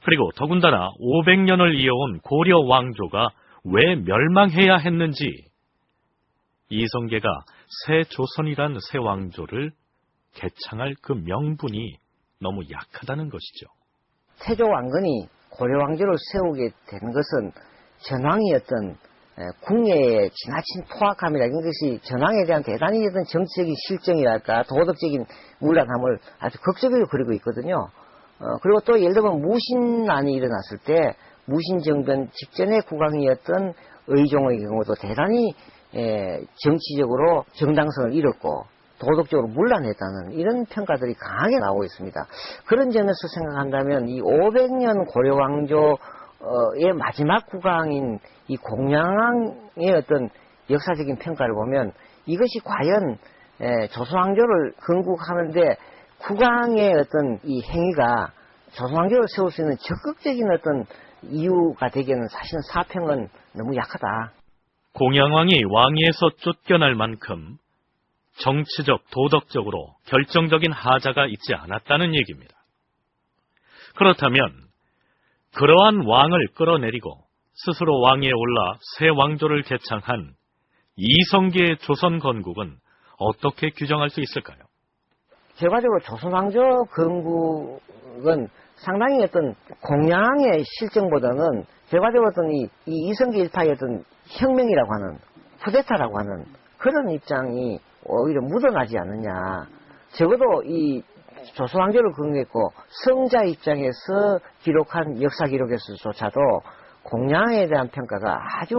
그리고 더군다나 500년을 이어온 고려 왕조가 왜 멸망해야 했는지, 이성계가 새 조선이란 새 왕조를 개창할 그 명분이 너무 약하다는 것이죠. 태조 왕건이 고려 왕조를 세우게 된 것은 전왕의 어떤 궁예의 지나친 포악함이라 이런 것이 전왕에 대한 대단히 어떤 정치적인 실정이랄까 도덕적인 문란함을 아주 극적으로 그리고 있거든요. 그리고 또 예를 들면 무신난이 일어났을 때 무신정변 직전의 국왕이었던 의종의 경우도 대단히 정치적으로 정당성을 잃었고 도덕적으로 문란했다는 이런 평가들이 강하게 나오고 있습니다. 그런 점에서 생각한다면 이 500년 고려왕조의 마지막 국왕인 이 공양왕의 어떤 역사적인 평가를 보면 이것이 과연 조선왕조를 건국하는데 국왕의 어떤 이 행위가 조선왕조를 세울 수 있는 적극적인 어떤 이유가 되기에는 사실은 사평은 너무 약하다. 공양왕이 왕위에서 쫓겨날 만큼 정치적, 도덕적으로 결정적인 하자가 있지 않았다는 얘기입니다. 그렇다면 그러한 왕을 끌어내리고 스스로 왕위에 올라 새 왕조를 개창한 이성계의 조선 건국은 어떻게 규정할 수 있을까요? 결과적으로 조선왕조 건국은 상당히 어떤 공양의 실정보다는 결과적으로 어떤 이 이성계 일파의 어떤 혁명이라고 하는 쿠데타라고 하는 그런 입장이 오히려 묻어나지 않느냐. 적어도 이 조선왕조를 건국했고 성자 입장에서 기록한 역사 기록에서조차도 공양에 대한 평가가 아주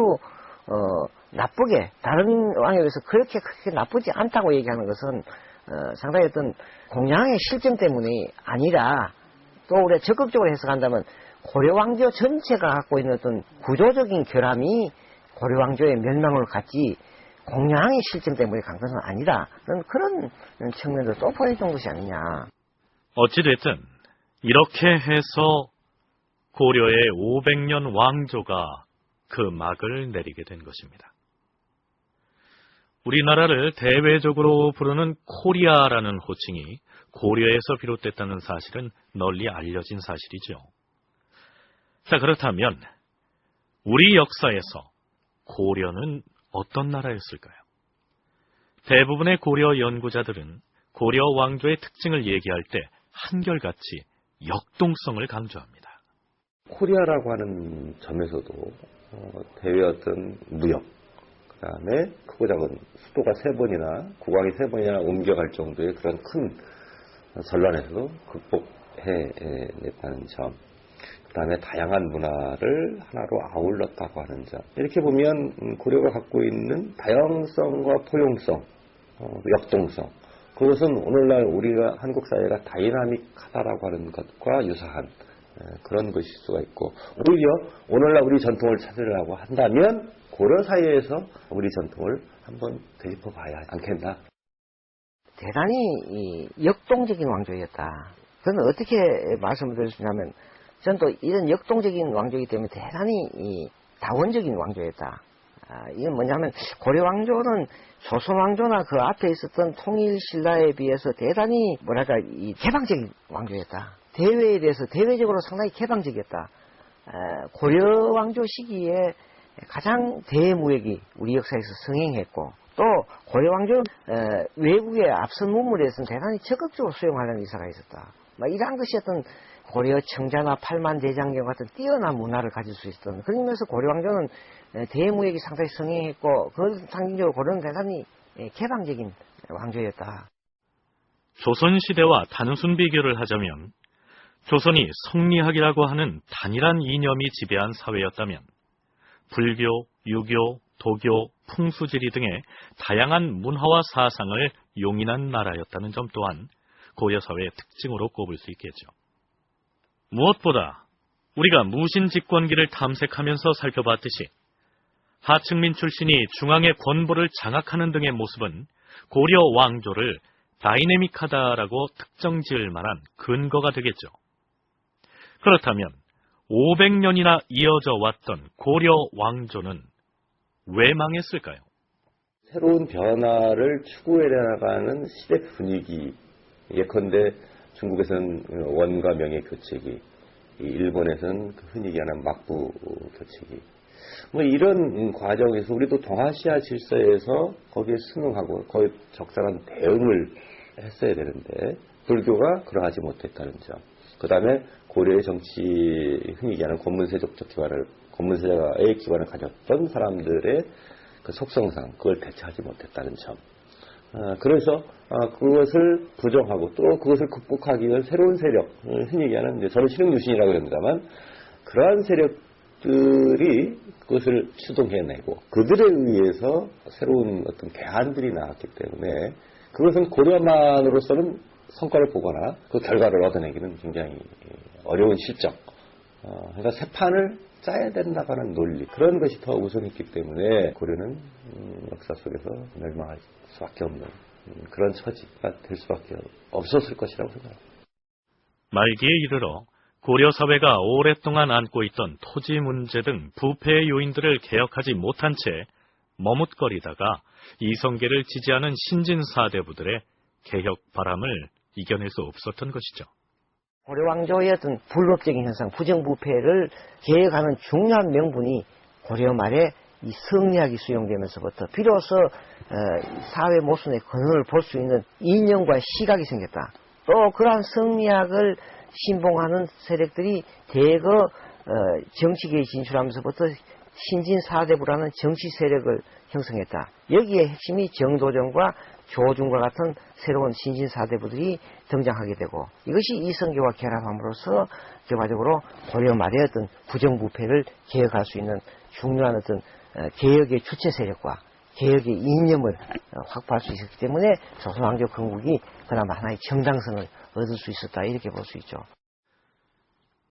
나쁘게 다른 왕에 비해서 그렇게 크게 나쁘지 않다고 얘기하는 것은 상당히 어떤 공양의 실정 때문이 아니라 또 우리가 적극적으로 해석한다면 고려왕조 전체가 갖고 있는 어떤 구조적인 결함이 고려왕조의 멸망을 갖지 공양의 실정 때문에 간 것은 아니다. 그런 측면도 또 보여준 것이 아니냐. 어찌됐든 이렇게 해서 고려의 500년 왕조가 그 막을 내리게 된 것입니다. 우리나라를 대외적으로 부르는 코리아라는 호칭이 고려에서 비롯됐다는 사실은 널리 알려진 사실이죠. 자, 그렇다면 우리 역사에서 고려는 어떤 나라였을까요? 대부분의 고려 연구자들은 고려 왕조의 특징을 얘기할 때 한결같이 역동성을 강조합니다. 코리아라고 하는 점에서도 대외 어떤 무역, 그 다음에 크고 작은 수도가 3번이나 국왕이 3번이나 옮겨갈 정도의 그런 큰 전란에서도 극복해냈다는 점, 그 다음에 다양한 문화를 하나로 아울렀다고 하는 점. 이렇게 보면 고려가 갖고 있는 다양성과 포용성, 역동성, 그것은 오늘날 우리가 한국 사회가 다이나믹하다라고 하는 것과 유사한 그런 것일 수가 있고, 오히려 오늘날 우리 전통을 찾으려고 한다면 고려 사회에서 우리 전통을 한번 되짚어 봐야 않겠나. 대단히 역동적인 왕조였다. 저는 어떻게 말씀을 드릴 수 있냐면, 저는 또 이런 역동적인 왕조이기 때문에 대단히 다원적인 왕조였다. 이건 뭐냐면 고려 왕조는 조선 왕조나 그 앞에 있었던 통일 신라에 비해서 대단히 개방적인 왕조였다. 대외에 대해서 대외적으로 상당히 개방적이었다. 고려 왕조 시기에 가장 대무역이 우리 역사에서 성행했고, 또 고려 왕조는 외국의 앞선 문물에서는 대단히 적극적으로 수용하려는 의사가 있었다. 이러한 것이 어떤 고려 청자나 팔만대장경 같은 뛰어난 문화를 가질 수 있었던, 그런 면에서 고려 왕조는 대무역이 상당히 성행했고, 그 상징적으로 고려는 대단히 개방적인 왕조였다. 조선시대와 단순 비교를 하자면 조선이 성리학이라고 하는 단일한 이념이 지배한 사회였다면 불교, 유교, 도교, 풍수지리 등의 다양한 문화와 사상을 용인한 나라였다는 점 또한 고려사회의 특징으로 꼽을 수 있겠죠. 무엇보다 우리가 무신 집권기를 탐색하면서 살펴봤듯이 하층민 출신이 중앙의 권보를 장악하는 등의 모습은 고려 왕조를 다이내믹하다라고 특정 지을 만한 근거가 되겠죠. 그렇다면 500년이나 이어져 왔던 고려 왕조는 왜 망했을까요? 새로운 변화를 추구해 나가는 시대 분위기, 예컨대 중국에서는 원과 명의 교체기, 일본에서는 흔히 얘기하는 막부 교체기, 이런 과정에서 우리도 동아시아 질서에서 거기에 순응하고 거기에 적절한 대응을 했어야 되는데 불교가 그러하지 못했다는 점, 그 다음에 고려의 정치, 흔히 얘기하는 권문세족적 기관을, 권문세자의 기관을 가졌던 사람들의 그 속성상 그걸 대처하지 못했다는 점, 그래서 그것을 부정하고 또 그것을 극복하기 위한 새로운 세력, 흔히 얘기하는 이제 저는 신흥유신이라고 합니다만 그러한 세력들이 그것을 추동해내고 그들에 의해서 새로운 어떤 개안들이 나왔기 때문에 그것은 고려만으로서는 성과를 보거나 그 결과를 얻어내기는 굉장히 어려운 실정. 그러니까 새 판을 짜야 된다고 하는 논리 그런 것이 더 우선했기 때문에 고려는 역사 속에서 멸망할 수밖에 없는 그런 처지가 될 수밖에 없었을 것이라고 생각합니다. 말기에 이르러 고려 사회가 오랫동안 안고 있던 토지 문제 등 부패의 요인들을 개혁하지 못한 채 머뭇거리다가 이성계를 지지하는 신진 사대부들의 개혁 바람을 이겨낼 수 없었던 것이죠. 고려왕조의 어떤 불법적인 현상, 부정부패를 개혁하는 중요한 명분이 고려 말에 이 성리학이 수용되면서부터 비로소 사회 모순의 근원을 볼 수 있는 이념과 시각이 생겼다. 또 그러한 성리학을 신봉하는 세력들이 대거 정치계에 진출하면서부터 신진 사대부라는 정치 세력을 형성했다. 여기에 핵심이 정도전과 조준과 같은 새로운 신진 사대부들이 등장하게 되고 이것이 이성계와 결합함으로써 결과적으로 고려 말의 어떤 부정부패를 개혁할 수 있는 중요한 어떤 개혁의 주체 세력과 개혁의 이념을 확보할 수 있었기 때문에 조선왕조 건국이 그나마 하나의 정당성을 얻을 수 있었다 이렇게 볼 수 있죠.